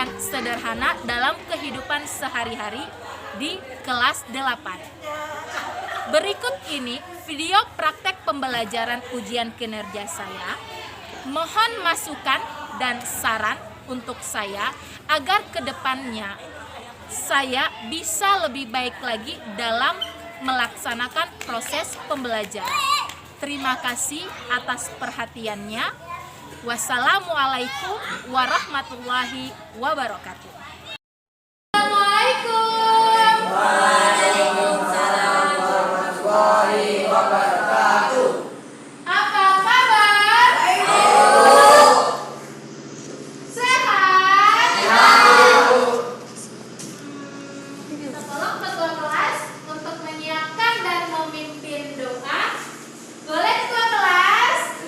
dan sederhana dalam kehidupan sehari-hari di kelas 8. Berikut ini video praktek pembelajaran ujian kinerja saya. Mohon masukan dan saran untuk saya agar kedepannya saya bisa lebih baik lagi dalam melaksanakan proses pembelajaran. Terima kasih atas perhatiannya. Wassalamualaikum warahmatullahi wabarakatuh. Assalamualaikum. Waalaikumsalam warahmatullahi wabarakatuh. Apa kabar? Sehat? Tolong ketua kelas untuk menyiapkan dan memimpin doa. Boleh ketua kelas?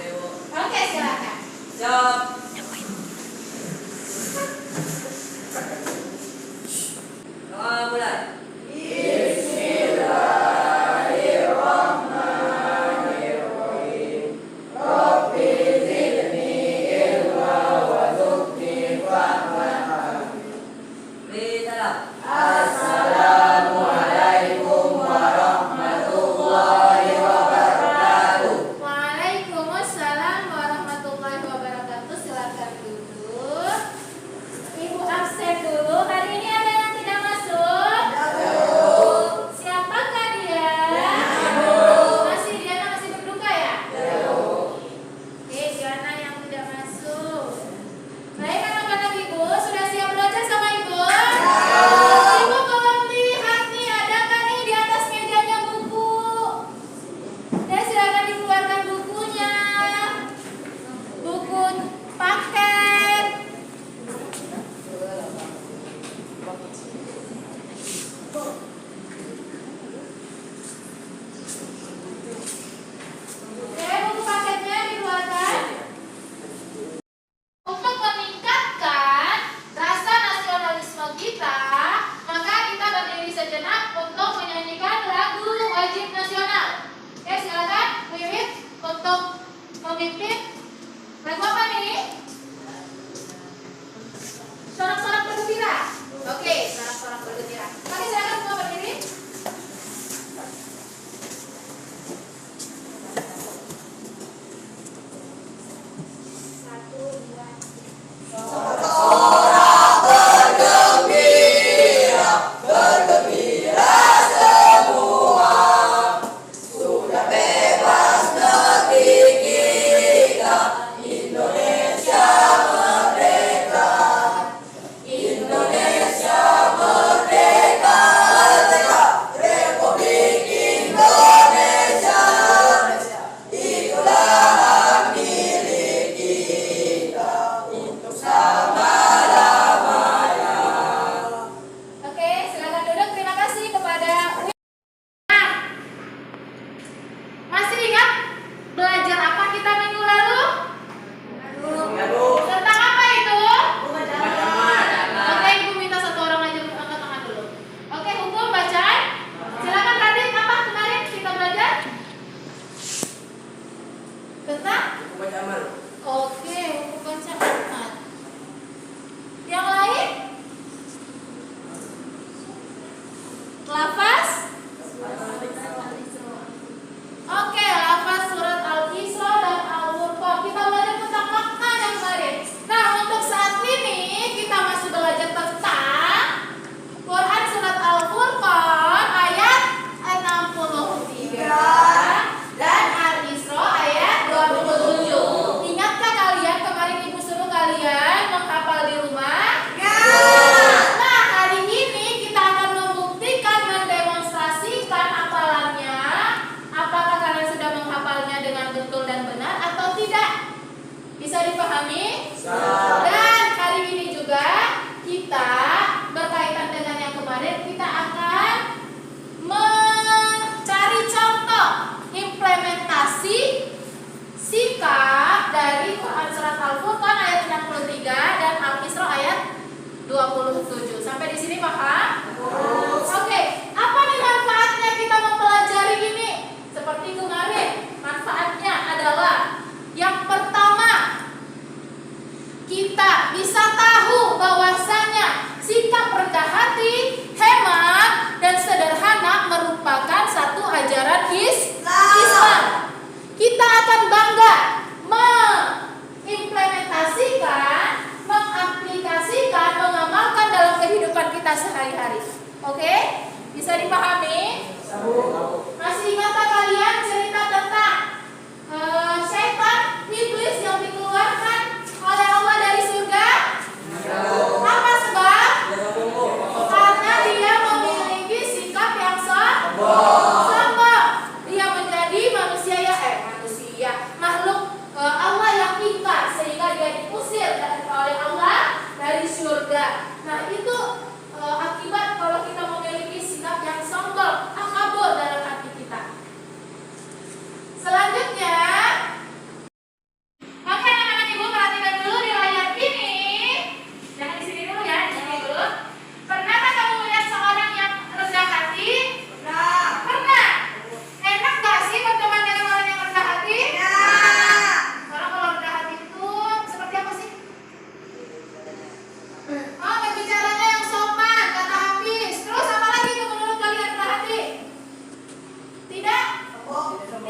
Oke, silakan. Jawab.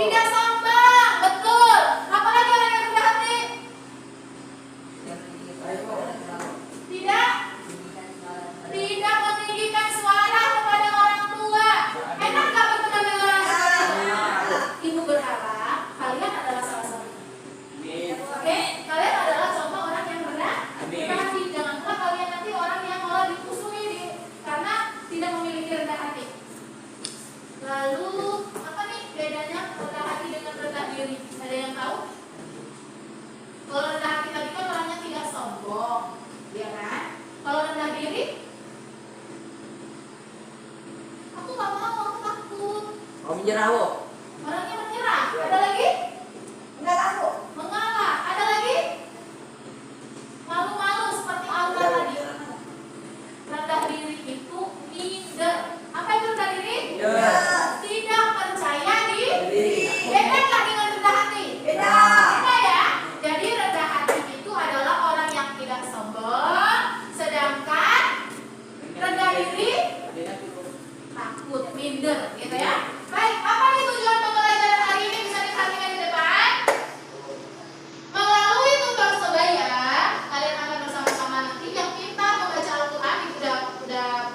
Tidak sombong, betul. Apalagi orang yang rendah hati? Tidak meninggikan suara kepada orang tua. Enak gak berteman dengan orang tua? Ibu berharap kalian adalah salah satu. Oke, kalian adalah contoh orang yang rendah hati. Jangan pula kalian nanti orang yang malah dimusuhi karena tidak memiliki rendah hati. Lalu apa nih bedanya rendah hati dengan rendah diri? Ada yang tahu? Kalau rendah hati tadi kan orangnya tidak sombong, ya kan? Kalau rendah diri, aku nggak mau, aku takut. Oh, menyerah, Bu. Orangnya menyerah. Ada lagi? Enggak tahu. Mengalah. Ada lagi? Malu-malu seperti Alma tadi. Rendah diri itu minder. Apa itu rendah diri? Tidak percaya diri. Beda nggak dengan rendah hati? Beda. Beda ya. Jadi rendah hati itu adalah orang yang tidak sombong, sedangkan rendah diri takut, minder, gitu ya. Baik, apa nih tujuan pembelajaran hari ini? Bisa diperhatikan di depan. Melalui tutor sebaya, kalian akan bersama-sama nanti yang pintar membaca Al-Quran. Itu udah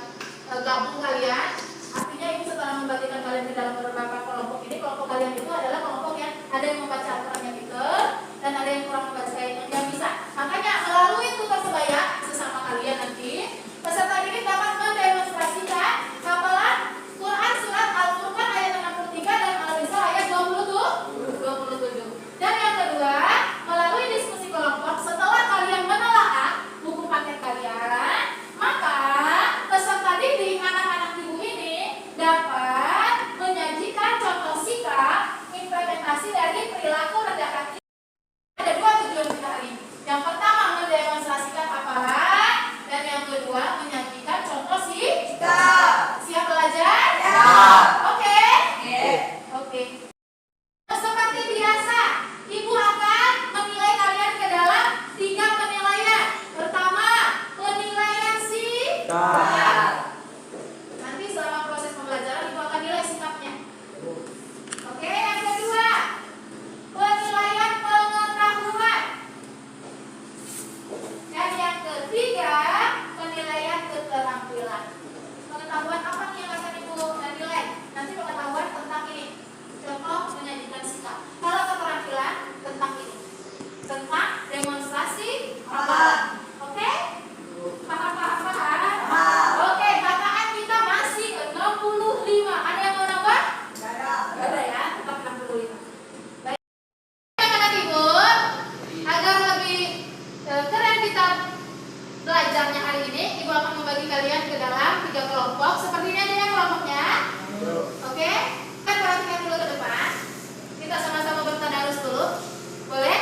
gabung kalian. Artinya ini setelah membagikan kalian ke dalam beberapa kelompok ini, kelompok kalian itu adalah kelompok yang ada yang membaca Al-Quran yang pintar dan ada yang kurang membaca yang bisa. Makanya melalui tutor sebaya sesama kalian nanti, peserta didik dapat mendemonstrasikan hafalan Quran surat Al-Furqan ayat 63 dan Al-Isra ayat 27. Dan yang kedua, melalui diskusi kelompok setelah kalian menelaah buku paket kalian, maka peserta didik anak-anak ibu ini dapat menyajikan contoh sikap implementasi dari perilaku rendah hati. Ada dua tujuan kita hari ini. Yang pertama mendemonstrasikan hafalan dan yang kedua menyajikan contoh sikap. Siap belajar? Ya. Oke. Oke. Oke. Seperti biasa, Ibu akan menilai kalian ke dalam 3 penilaian. Pertama, penilaian sikap. Nanti selama proses pembelajaran Ibu akan nilai sikapnya. Oke, yang kedua, penilaian pengetahuan. Dan yang ketiga, penilaian keterampilan. Pengetahuan apa nih yang akan Ibu nilai? Nanti pengetahuan tentang ini. Contoh menyajikan sikap. Kalau keterampilan tentang ini. Tentang demonstrasi hafalan. Oke? Paham? Oke, bacaan kita masih 65. Ada yang mau nambah? Gak ada ya, tetap 65. Baik. Anak-anak Ibu, agar lebih keren kita belajarnya hari ini, Ibu akan membagi kalian ke dalam 3 kelompok. Seperti ini aja ya kelompoknya. Oke? Kan perhatikan dulu ke depan. Kita sama-sama bertadarus dulu. Boleh?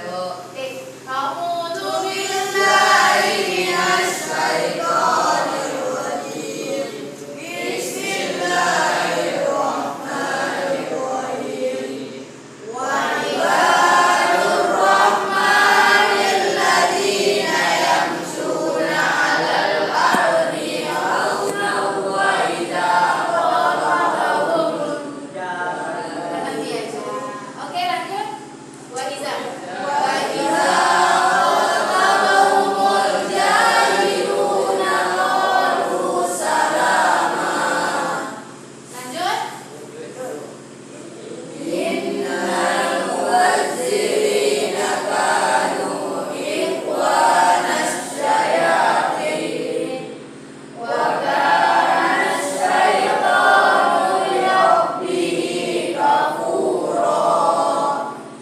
Oke. A'udzu billahi minasy syaithanir rajim. Bismillahirrahmanirrahim. Wa ibadur rahmanil ladzina yamshuna 'alal ardi hauna wa idza khatabahum berhenti aja. Oke, lanjut. Wa iza khatabahumul jahiluna qalu salama. Lanjut. Innal mubazzirina kanu ikhwanas syayatin wa kana syaitanu li rabbihi kafura.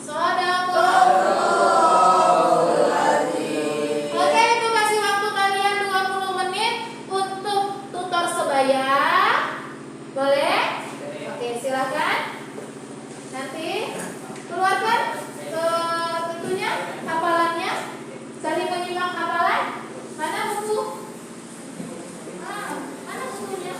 Shadaqallahul azim. Oke, Ibu kasih waktu kalian 20 menit untuk tutor sebaya. Boleh? Oke, silakan. Nanti keluarkan tentunya hafalannya. Saling menyimak hafalan. Mana buku? Mana bukunya?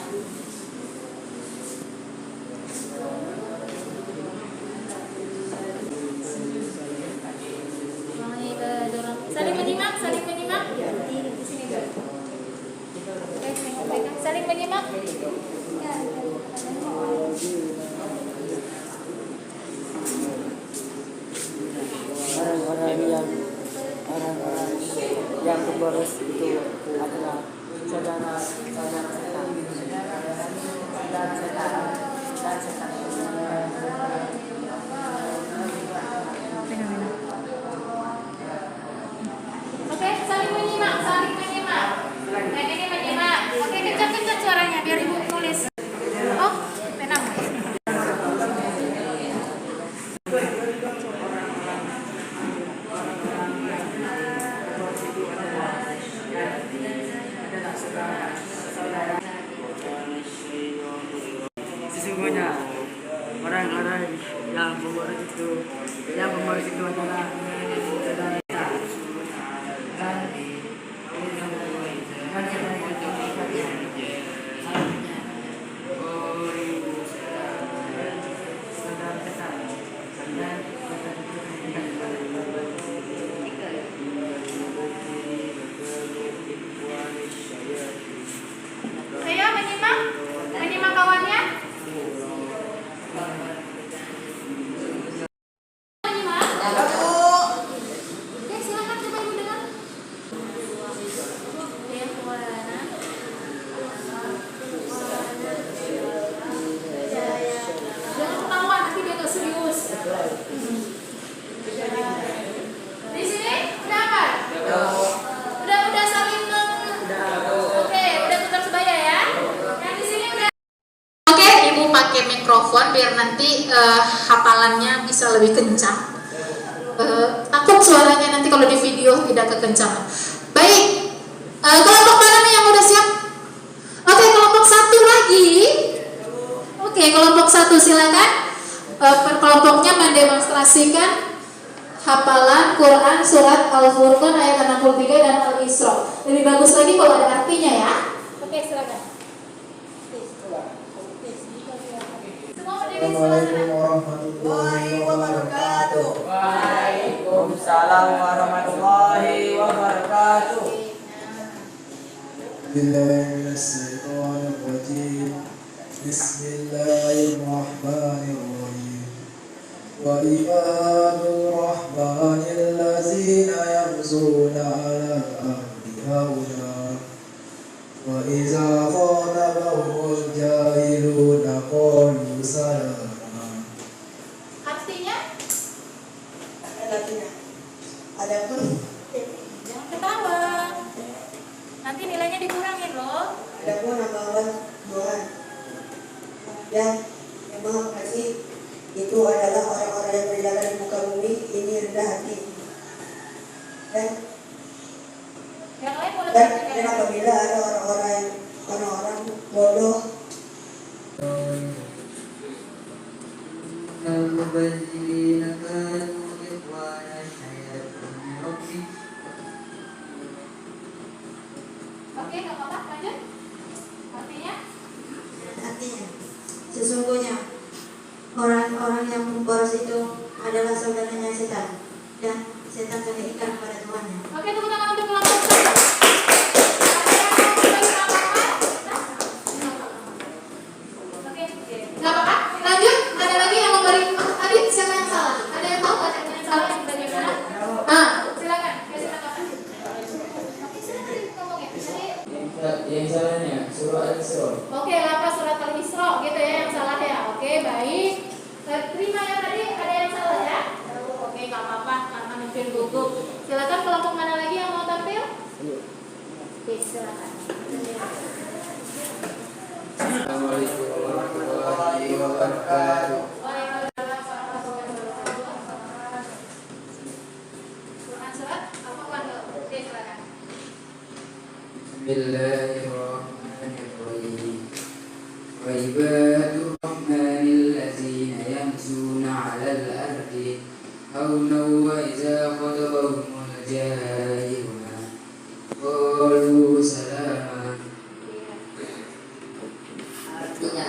Saling menyimak, saling menyimak. Di sini dulu. Oke, saling menyimak. pemboros itu adalah saudara setan dan setan Oke, saling menyimak. Yang ini menyimak. Oke, kencang-kencang suaranya biar ibu tulis. Oh, penamu. Sesungguhnya orang-orang yang pemboros itu adalah saudara kita. Ayo menyimak kawannya. Menyimak. Oke, silakan coba ibu dengar. Jangan ketawa, nanti dia nggak serius. Di sini udah apa? Udah saling Oke, udah putar sebaya ya. Yang di sini udah. Oke, ibu pakai mikrofon biar nanti hafalannya bisa lebih kencang. Takut suaranya nanti kalau di video tidak kekencangan. Baik, kelompok mana nih yang udah siap? Oke, kelompok satu lagi. Oke, kelompok satu silakan. Kelompoknya mendemonstrasikan hafalan Quran surat Al-Furqan ayat 63 dan Al-Isra. Lebih bagus lagi kalau ada artinya ya. Oke, silakan. Assalamualaikum warahmatullahi wabarakatuh. Waalaikumsalam warahmatullahi wabarakatuh. Bismillahirrahmanirrahim. Wa ibadur rahmanil ladzina yamshuna 'alal ardi hauna. Wa idza khatabahumul jahiluna qalu salama. Artinya? Adapun Jangan ketawa. Nanti nilainya dikurangin loh. nama Tuhan yang Maha Pengasih itu adalah orang-orang yang berjalan di muka bumi ini rendah hati Yang lain boleh dan belajar. apabila ada orang-orang bodoh Oke, nggak apa-apa, lanjut. Artinya? artinya sesungguhnya orang-orang yang pemboros itu adalah saudaranya setan dan setan sudah ikat pada Tuhannya. Oke, tepuk tangan untuk kelompok satu. Ada yang mau berbagi apa-apa? Oke, nggak apa-apa. Lanjut, ada lagi yang mau beri. Tadi siapa yang salah? Ada yang tahu bacaan yang salah yang bagaimana? Silakan, kasih tanggapan. Oke, silakan ngomongnya. Yang salahnya surah Al-Isra. Oke, lapas surat Al-Isra gitu ya yang salah ya. Oke, baik. Terima yang tadi ada yang salah ya. Oke, nggak apa-apa karena mungkin gugup. Silakan kelompok mana lagi yang mau tampil? Oke, silakan. Assalamualaikum warahmatullahi wabarakatuh. Waalaikumsalam warahmatullahi wabarakatuh. Quran surat Al-Furqan. Oke, silakan. Bismillahirrahmanirrahim. Wa ibadur rahmanil ladzina yamshuna 'alal ardi hauna wa idza khatabahumul jahiluna qalu salama. Artinya,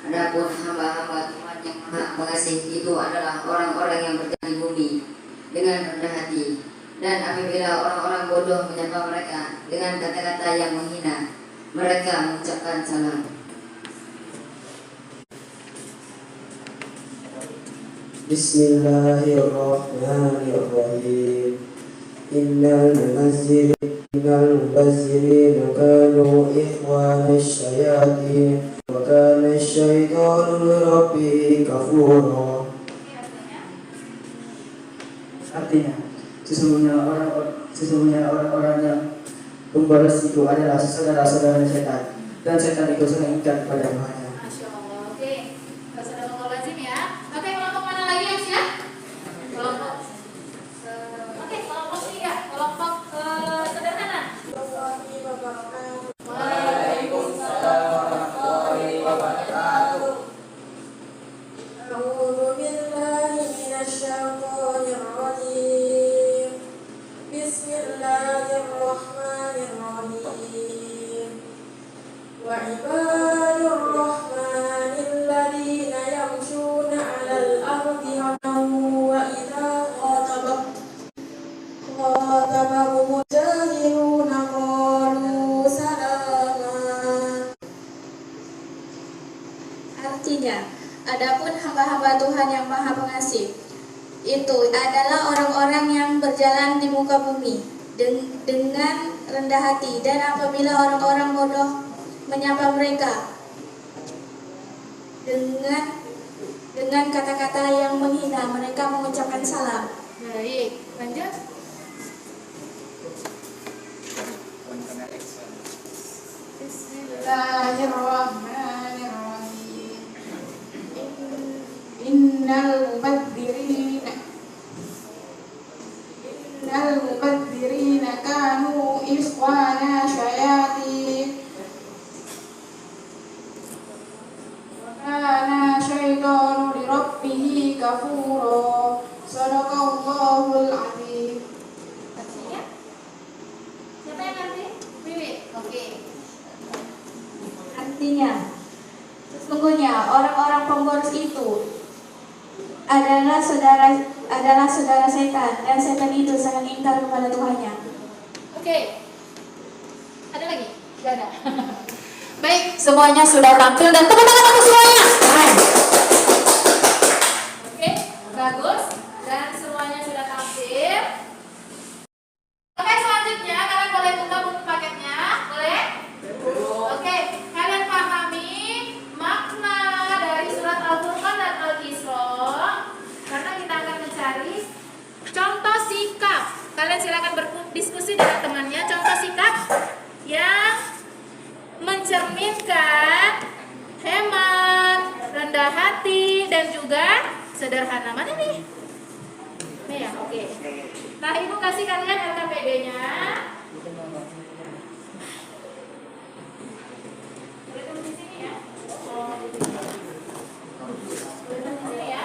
adapun hamba-hamba Tuhan yang Maha Pengasih itu adalah orang-orang yang berjalan di bumi dengan rendah hati, dan apabila orang-orang bodoh menyapa mereka dengan kata-kata yang menghina, mereka mengucapkan salam. Bismillahirrahmanirrahim. Innal munazzilina innal mubazzirina kanu ikhwana asyayatin wa kana asyaitanu lirabbihi kafura. Artinya, sesungguhnya orang-orang yang pemboros itu adalah saudara-saudara setan, dan setan itu senang ikat pada Tuhannya. Masya Allah. Oke, sudah mau lazim ya. Oke, kelompok mana lagi yang siap? Kelompok. Oke, kelompok 3, kelompok sederhana. Waalaikumsalam warahmatullahi wabarakatuh. A'udzu billahi minasy syaithanir rajim. Bismillahirrahmanirrahim. Wa ibadur rahmanil ladzina yamshuna 'alal ardi hawna wa idza khatabahumul jahiluna qalu salama. Artinya, adapun hamba-hamba Tuhan yang Maha Pengasih itu adalah orang-orang yang berjalan di muka bumi dengan rendah hati, dan apabila orang-orang bodoh menyapa mereka dengan kata-kata yang menghina, mereka mengucapkan salam. Baik, lanjut. Bismillahirrahmanirrahim. Innal mubadzirina kanu ikhwana syayatin wa kana syaitanu lirabbihi kafura. Shadaqallahul azim. Artinya? Siapa yang ngerti? Wiwi. Oke. Artinya, sesungguhnya orang-orang pemboros itu adalah saudara setan, dan setan itu sangat ingkar kepada Tuhannya. Oke. Ada lagi? Tidak ada. Baik, semuanya sudah tampil dan tepuk tangan untuk semuanya. Oke, bagus. Dan semuanya sudah tampil. Oke, selanjutnya kalian boleh buka buku paketnya, boleh? Oke, kalian pahami makna dari surat Al-Furqan dan Al-Isra, karena kita akan mencari contoh sikap. Kalian silakan berdiskusi dengan temannya, contoh sikap yang mencerminkan hemat, rendah hati, dan juga sederhana. Mana nih? Nih ya, oke. Nah, ibu kasih kalian LKPD-nya. Boleh tulis di sini ya. Boleh tulis di sini ya.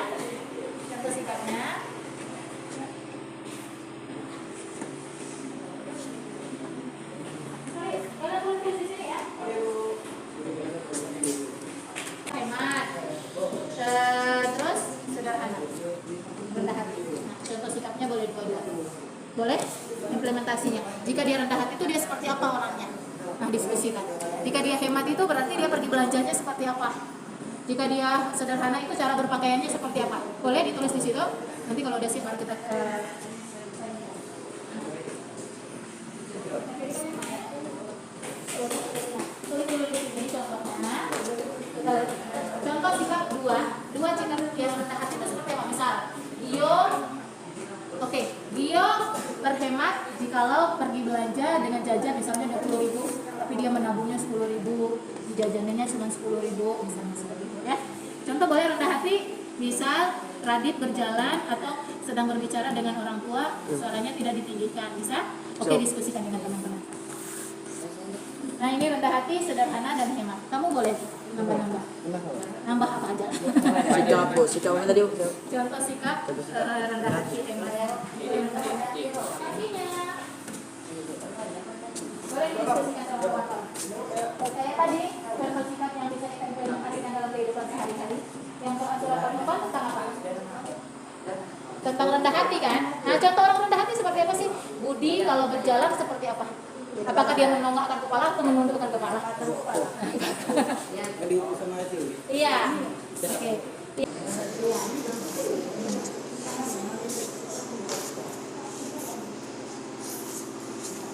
Contoh sikapnya. Kalian boleh tulis di sini ya. Hemat. Terus sederhana. Rendah hati. Nah, contoh sikapnya boleh dibuat. Boleh? Implementasinya. Jika dia rendah hati itu dia seperti apa orangnya? Nah, diskusikan. Jika dia hemat itu berarti dia pergi belanjanya seperti apa? Jika dia sederhana itu cara berpakaiannya seperti apa? Boleh ditulis di situ. Nanti kalau udah siap baru kita tulis dulu di sini contohnya. Contoh sikap dua sikap yang rendah hati itu seperti apa? Misal, Gio berhemat jikalau pergi belanja dengan jajan misalnya 20.000, tapi dia menabungnya 10.000, di jajanannya cuma 10.000, misalnya seperti itu ya. Contoh boleh rendah hati, misal Radit berjalan atau sedang berbicara dengan orang tua, suaranya tidak ditinggikan, bisa? Oke, diskusikan dengan teman-teman. Nah, ini rendah hati, sederhana, dan hemat. Kamu boleh nambah-nambah. Nambah apa aja? Sikapnya tadi. Contoh sikap rendah hati, hemat. Artinya boleh diskusikan sama kawan. Saya tadi contoh sikap yang bisa kita implementasikan dalam kehidupan sehari-hari. Yang surat Al-Furqan tentang apa? Tentang rendah hati kan? Nah, contoh orang rendah hati seperti apa sih? Budi kalau berjalan seperti apa? Apakah dia menongakkan kepala atau menundukkan kepala? Iya. Oke.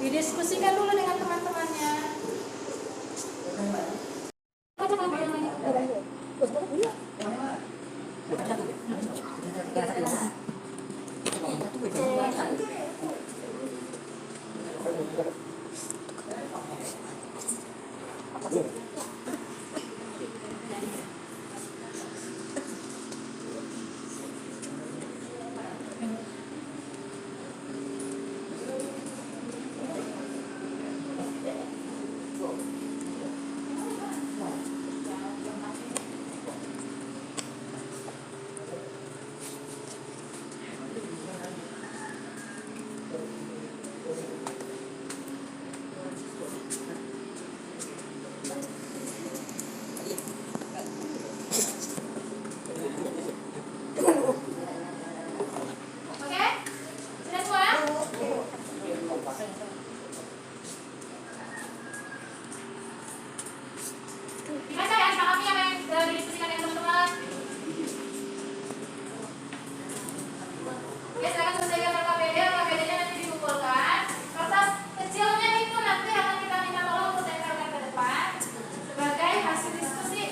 Didiskusikan dulu dengan teman-temannya. Oke? Sudah semua? Dibaca ya, pahami apa yang didiskusikan dengan teman-teman. Oke, silakan selesaikan KPD-nya nanti dikumpulkan. Kertas kecilnya itu nanti akan kita minta tolong untuk tempelkan ke depan sebagai hasil diskusi.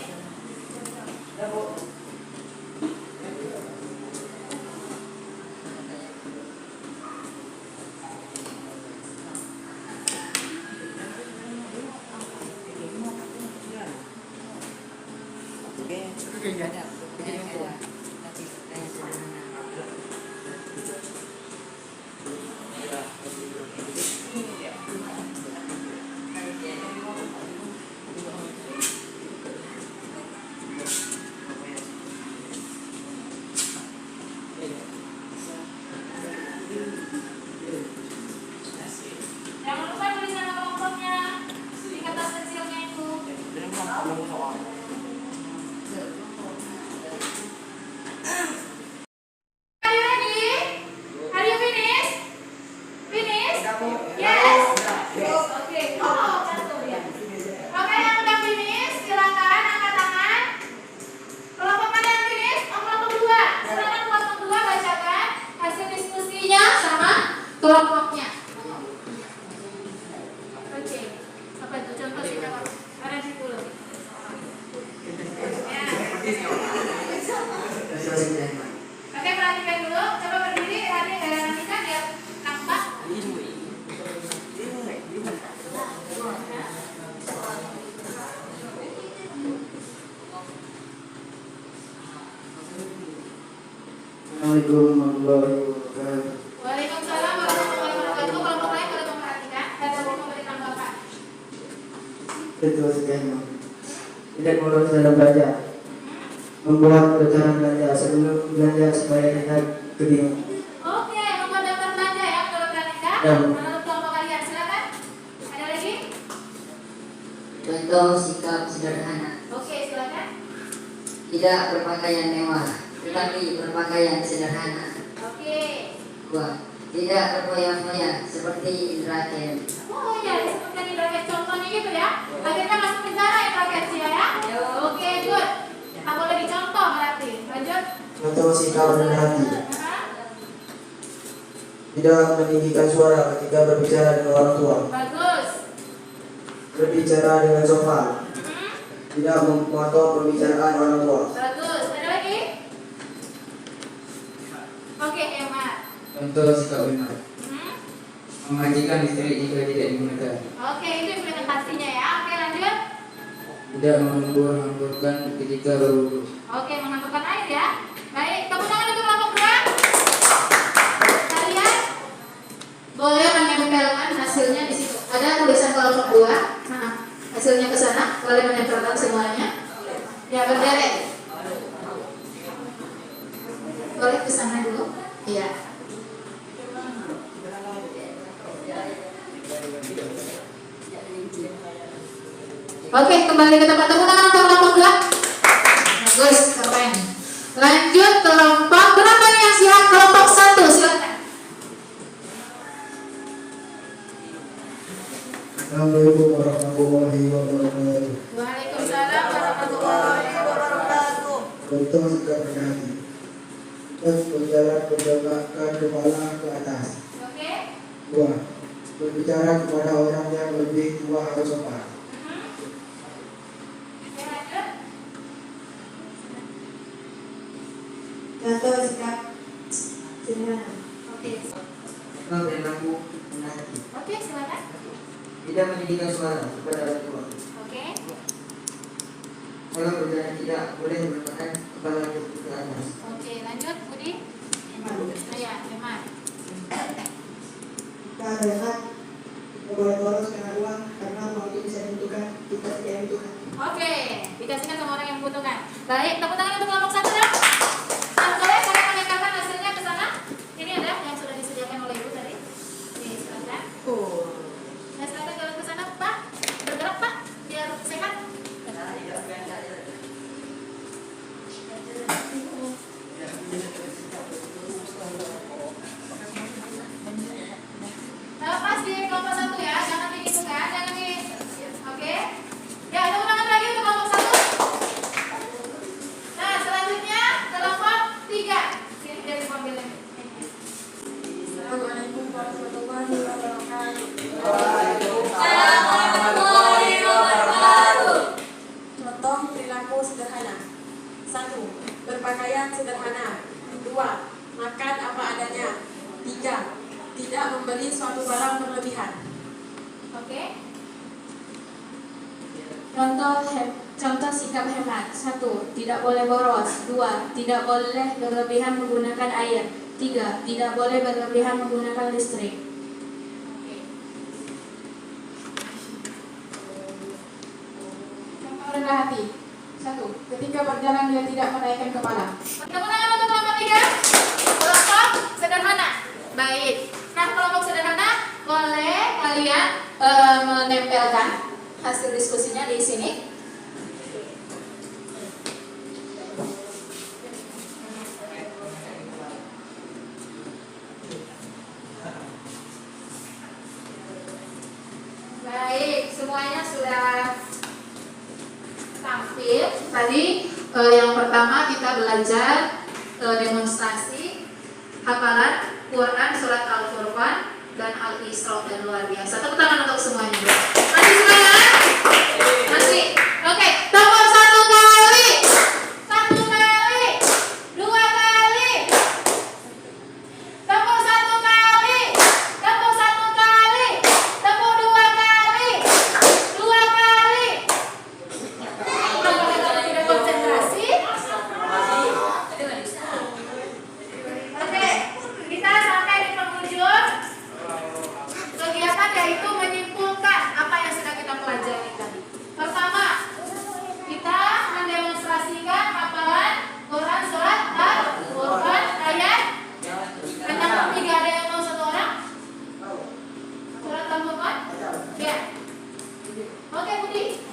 Jangan lupa tulis nama kelompoknya di kertas kecilnya itu. Are you ready? Are you finished? Finish? Yes. Oke. Oh, cantum ya. Oke, yang udah finish, silakan angkat tangan. Kelompok mana yang finish? Oh, kelompok 2. Silakan kelompok 2 bacakan hasil diskusinya sama kelompoknya. Oke. Apa itu contoh sih apa? Ada di dulu. Ya. Oke, perhatikan dulu. Coba berdiri, nanti kan dia nampak. Assalamualaikum warahmatullahi wabarakatuh. Waalaikumsalam warahmatullahi wabarakatuh. Kelompok lain boleh memperhatikan dan boleh memberi tanggapan. Betul sekali. Tidak boros dalam belajar. Membuat rencana belanja sebelum belanja supaya tidak kebingungan. Oke, membuat daftar belanja ya menurut Kaneka. Ya. Menurut kelompok kalian, silakan. Ada lagi? Contoh sikap sederhana, Oke, silakan. tidak berpakaian mewah, tetapi berpakaian sederhana. Oke. 2. Tidak berfoya-foya seperti Indra Ken. Oh ya, disebutkan di bracket contohnya gitu ya. Akhirnya masuk penjara ya bracket ya. Oke, good. Tak boleh dicontoh berarti. Lanjut. Contoh sikap rendah hati. Hah? Tidak meninggikan suara ketika berbicara dengan orang tua. Bagus. Berbicara dengan sopan. Hmm? Tidak memotong pembicaraan orang tua. Bagus. Ada lagi? Oke, Emma. Contoh sikap benar. Hmm? Memajikan istri jika tidak digunakan. Oke, itu implementasinya ya. Oke, lanjut. Tidak menghambur-hamburkan ketika berwudu. Oke, menghamburkan air ya. Baik, tepuk tangan untuk kelompok 2. Kalian boleh menempelkan hasilnya di situ. Ada tulisan kelompok 2. Nah, hasilnya ke sana. Boleh menempelkan semuanya. Ya, berderet. Boleh ke sana dulu. Iya. Oke, kembali ke tempat. Tepuk tangan untuk kelompok 2. Bagus, keren. Lanjut kelompok berapa nih yang siap? Kelompok 1, silakan. Assalamualaikum warahmatullahi wabarakatuh. Waalaikumsalam warahmatullahi wabarakatuh. Contoh sikap rendah hati. Terus berjalan berdongakkan kepala ke atas. Oke. 2. berbicara kepada orang yang lebih tua atau sopan. Oke, lanjut. Contoh sikap sederhana. Oke. Berlaku rendah hati. Oke, silakan. Tidak meninggikan suara kepada orang tua. Oke. Kalau berjalan tidak boleh meletakkan kepala ke atas. Oke, lanjut Budi. Ya, Iman. Kita rehat, kita boleh boros karena uang, karena uang itu bisa ditentukan, kita tidak ditentukan. Oke, dikasihkan sama orang yang membutuhkan. Baik, tepuk tangan untuk kelompok 1 ya. Nah, boleh saya menanyakan hasilnya ke sana? Ini ada yang sudah disediakan oleh Ibu tadi. Nih, silakan. Nah, silakan jalan ke sana, Pak. Bergerak, Pak, biar sehat. Pas di kelompok 1 ya, jangan begitu kan, jangan di. Oke. Ya, tepuk tangan lagi untuk kelompok 1. Nah, selanjutnya kelompok 3. Sini dari mobil ini. Assalamualaikum warahmatullahi wabarakatuh. Contoh perilaku sederhana. 1. Berpakaian sederhana. 2. Makan apa adanya. 3. Tidak membeli suatu barang berlebihan. Oke. Contoh sikap hemat. 1. Tidak boleh boros. 2. Tidak boleh berlebihan menggunakan air. 3. Tidak boleh berlebihan menggunakan listrik. Contoh rendah hati. 1. Ketika berjalan dia tidak menaikkan kepala. Tepuk tangan untuk kelompok 3. Kelompok sederhana. Baik. Nah, kelompok sederhana boleh kalian menempelkan hasil diskusinya di sini. Baik, semuanya sudah tampil. Tadi yang pertama kita belajar demonstrasi hafalan Quran surat Al-Furqan dan Al-Isra, dan luar biasa. Tepuk tangan untuk semuanya. Masih semangat? Masih. Oke, tombol 1 kali. 1 kali. 2 kali. Tombol 1 kali. Tombol 1 kali. Tombol 2 kali. 2 kali. Apakah kamu tidak konsentrasi? Oke, kita sampai di penghujung kegiatan, yaitu menyimpulkan apa yang sudah kita pelajari tadi. Pertama, kita mendemonstrasikan hafalan Quran surat Al-Furqan ayat hanya 3. Ada yang mau 1 orang? Surat Al-Furqan? Ya. Oke, Budi.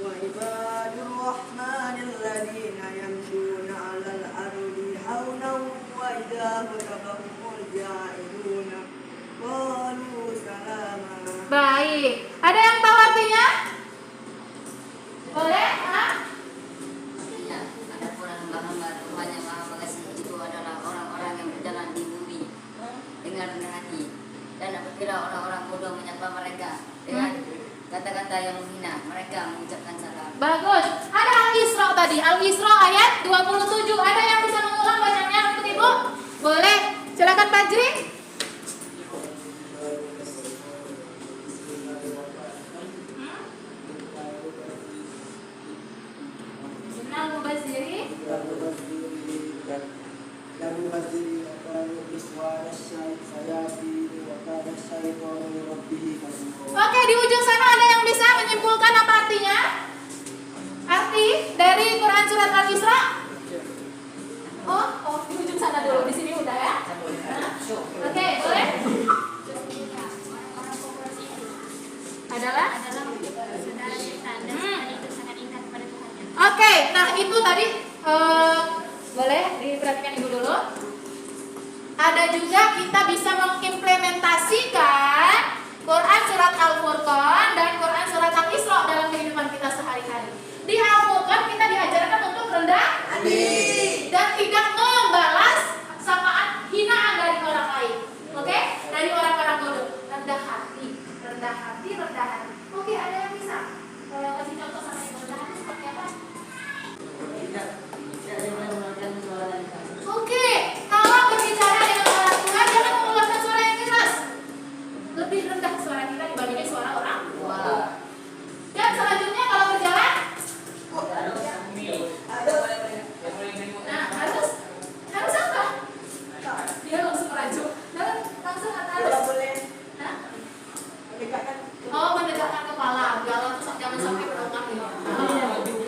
وعباد الرحمن الذين يمشون على الأرض هونا وإذا خطبهم الجاهلون قالوا سلاما. Baik. Ada yang tahu artinya? Boleh? Hah? Artinya, adapun hamba-hamba Tuhan yang Maha Pengasih itu adalah orang-orang yang berjalan di bumi dengan rendah hati. Dan apabila orang-orang bodoh menyapa mereka dengan kata-kata yang menghina, mereka mengucapkan salam. Bagus. Ada Al-Isra tadi. Al-Isra ayat 27. Ada yang bisa mengulang bacanya untuk Ibu? Boleh. Silakan Pak Jri. Innal mubaziri. Oke, di ujung sana ada yang bisa menyimpulkan apa artinya? Arti dari Quran surat Al-Isra? Oh, di ujung sana dulu. Di sini udah ya. Oke, boleh? Adalah? Oke, nah itu tadi boleh diperhatikan Ibu dulu. Ada juga kita bisa mengimplementasikan Quran surat Al-Furqan dan Quran surat Al-Isra dalam kehidupan kita sehari-hari. Di Al-Furqan kita diajarkan rendah hati, rendah hati. Oke, ada yang bisa kasih contoh sama yang rendah hati seperti apa? Oke, kalau berbicara dengan orang tua jangan mengeluarkan suara yang keras. Lebih rendah suara kita dibandingkan suara orang tua. Dan selanjutnya kalau berjalan, nah harus apa? Dia langsung merajuk. Dan langsung harus. Hah? Oh, mendekatkan kepala. Jangan sampai berlengkap ya.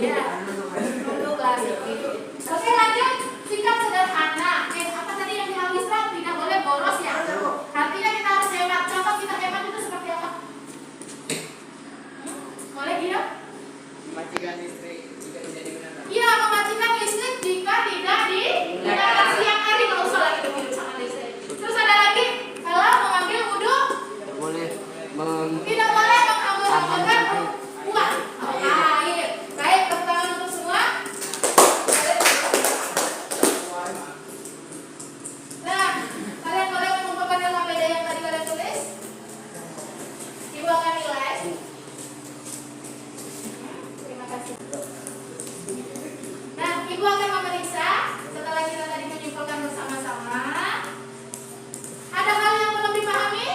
Ya. Duduk lagi. Oke, lanjut. Sikap sederhana. Apa tadi yang bilang Islam? Tidak boleh boros ya. Artinya kita harus hemat. Contoh kita hemat itu seperti apa? Boleh dia? Mematikan listrik jika tidak digunakan. Iya, mematikan listrik jika tidak digunakan siang hari. Nggak usah lagi begitu sama listrik. Terus ada lagi, kalau mengambil wudhu Boleh tidak boleh mengambil buah air. Baik, tepuk tangan untuk semua. Nah, kalian boleh mengumpulkan dalam beda yang tadi kalian tulis. Ibu akan nilai. Terima kasih. Nah, ibu akan memeriksa setelah kita tadi menyimpulkan bersama-sama. Ada hal yang belum dipahami?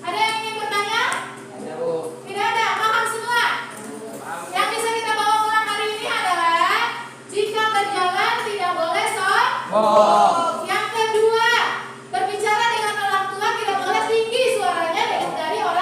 Ada yang ingin bertanya? Tidak ada, paham semua. Yang bisa kita bawa pulang hari ini adalah jika berjalan tidak boleh sombong. Yang kedua, berbicara dengan orang tua tidak boleh tinggi suaranya dari orang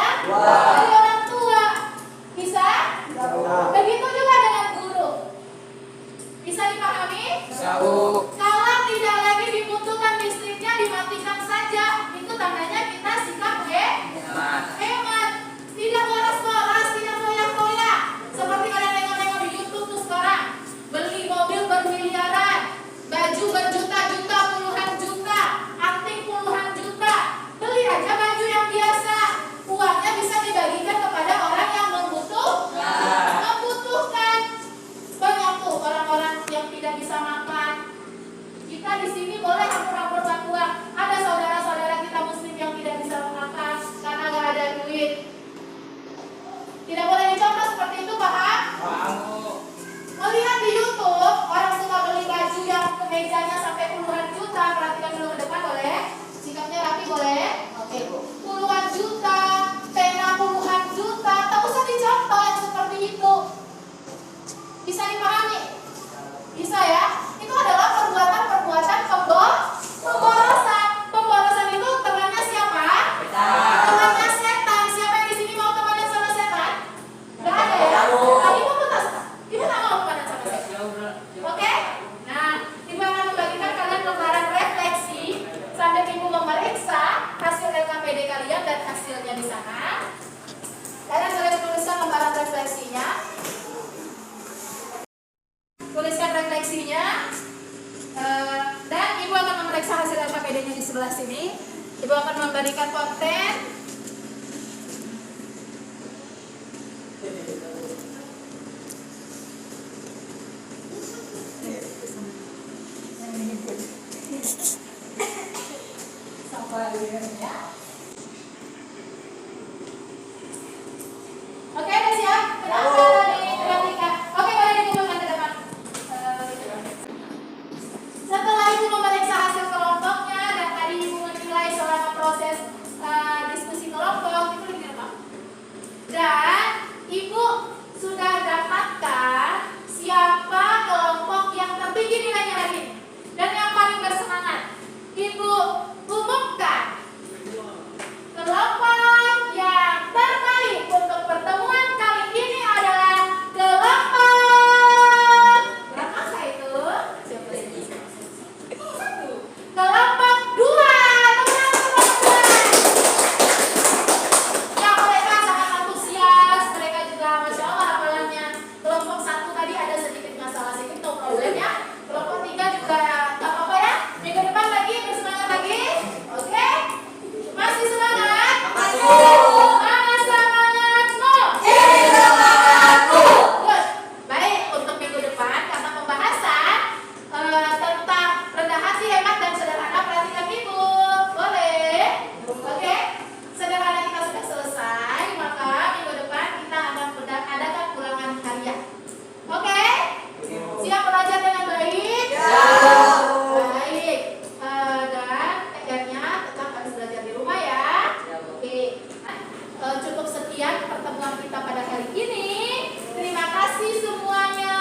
Cukup sekian pertemuan kita pada hari ini. Terima kasih semuanya.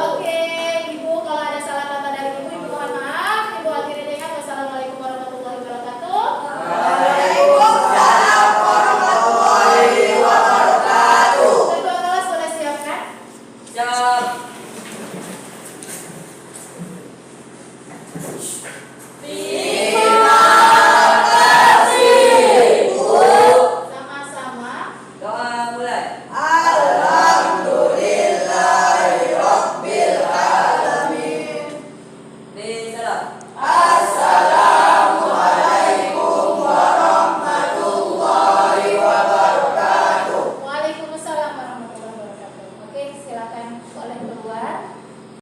Oke, Ibu, kalau ada salah kata dari Ibu, Ibu mohon maaf. Ibu akhiri dengan wassalamualaikum warahmatullahi wabarakatuh. Waalaikumsalam warahmatullahi wabarakatuh. Ketua kelas boleh siapkan. Siap. Sama-sama. Doa mulai.